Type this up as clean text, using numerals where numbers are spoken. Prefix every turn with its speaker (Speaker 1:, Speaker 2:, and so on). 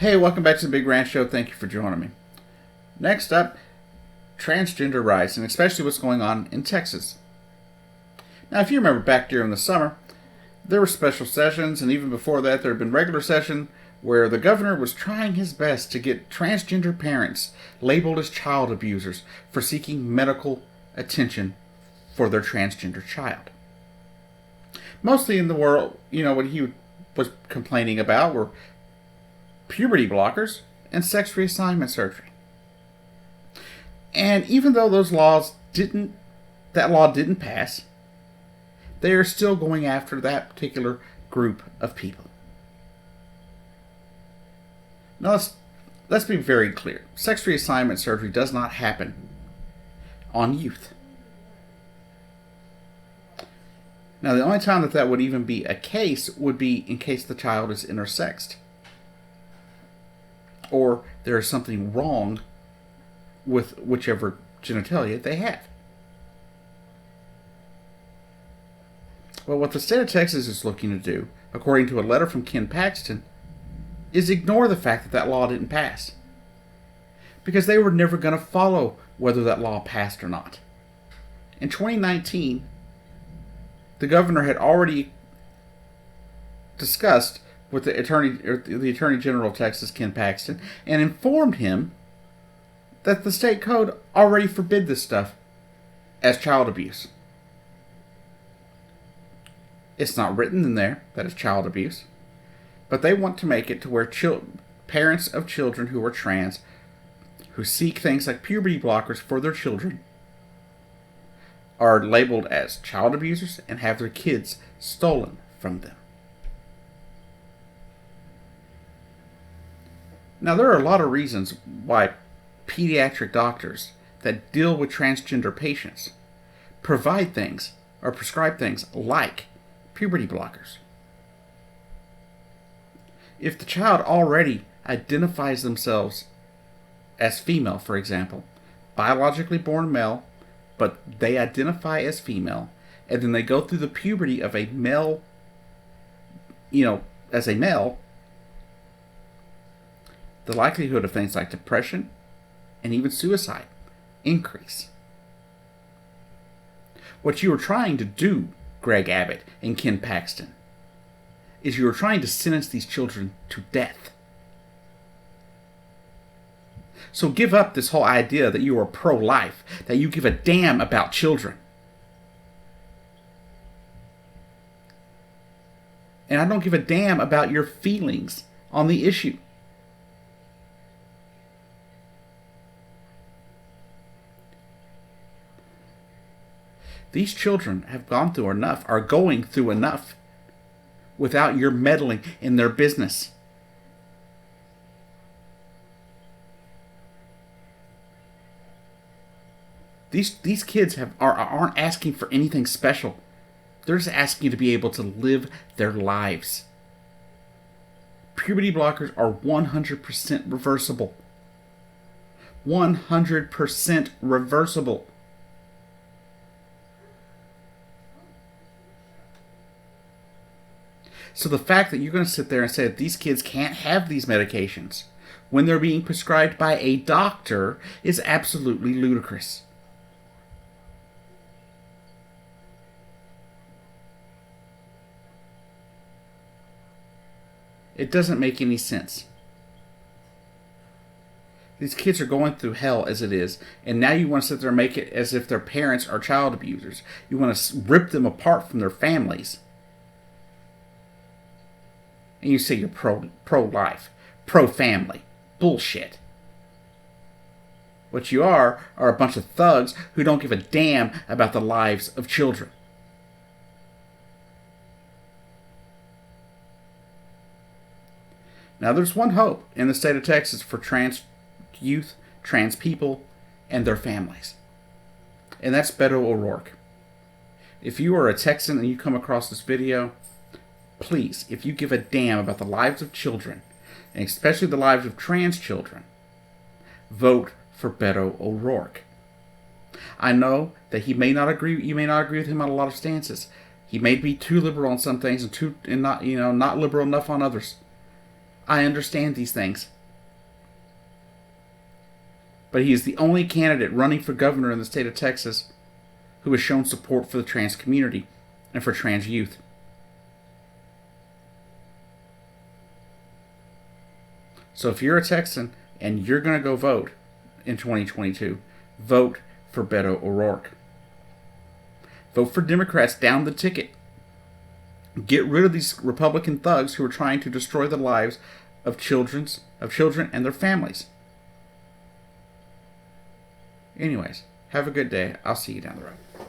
Speaker 1: Hey, welcome back to the Big Ranch Show. Thank you for joining me. Next up, transgender rights, and especially what's going on in Texas. Now, if you remember back during the summer, there were special sessions, and even before that, there had been regular session where the governor was trying his best to get transgender parents labeled as child abusers for seeking medical attention for their transgender child. Mostly in the world, what he was complaining about were puberty blockers and sex reassignment surgery. And even though that law didn't pass, they are still going after that particular group of people. Now let's be very clear. Sex reassignment surgery does not happen on youth. Now, the only time that would even be a case would be in case the child is intersexed, or there is something wrong with whichever genitalia they have. Well, what the state of Texas is looking to do, according to a letter from Ken Paxton, is ignore the fact that law didn't pass. Because they were never going to follow whether that law passed or not. In 2019, the governor had already discussed with the Attorney General of Texas, Ken Paxton, and informed him that the state code already forbid this stuff as child abuse. It's not written in there that it's child abuse, but they want to make it to where parents of children who are trans, who seek things like puberty blockers for their children, are labeled as child abusers and have their kids stolen from them. Now, there are a lot of reasons why pediatric doctors that deal with transgender patients provide things or prescribe things like puberty blockers. If the child already identifies themselves as female, for example, biologically born male, but they identify as female, and then they go through the puberty of a male, as a male, the likelihood of things like depression and even suicide increase. What you are trying to do, Greg Abbott and Ken Paxton, is you are trying to sentence these children to death. So give up this whole idea that you are pro-life, that you give a damn about children. And I don't give a damn about your feelings on the issue. These children have gone through enough, are going through enough, without your meddling in their business. These kids aren't asking for anything special. They're just asking to be able to live their lives. Puberty blockers are 100% reversible. 100% reversible. So the fact that you're going to sit there and say that these kids can't have these medications when they're being prescribed by a doctor is absolutely ludicrous. It doesn't make any sense. These kids are going through hell as it is, and now you want to sit there and make it as if their parents are child abusers. You want to rip them apart from their families. And you say you're pro-life, pro-family. Bullshit. What you are a bunch of thugs who don't give a damn about the lives of children. Now, there's one hope in the state of Texas for trans youth, trans people, and their families. And that's Beto O'Rourke. If you are a Texan and you come across this video, please, if you give a damn about the lives of children, and especially the lives of trans children, vote for Beto O'Rourke. I know that you may not agree with him on a lot of stances. He may be too liberal on some things and not liberal enough on others. I understand these things. But he is the only candidate running for governor in the state of Texas who has shown support for the trans community and for trans youth. So if you're a Texan and you're going to go vote in 2022, vote for Beto O'Rourke. Vote for Democrats down the ticket. Get rid of these Republican thugs who are trying to destroy the lives of children and their families. Anyways, have a good day. I'll see you down the road.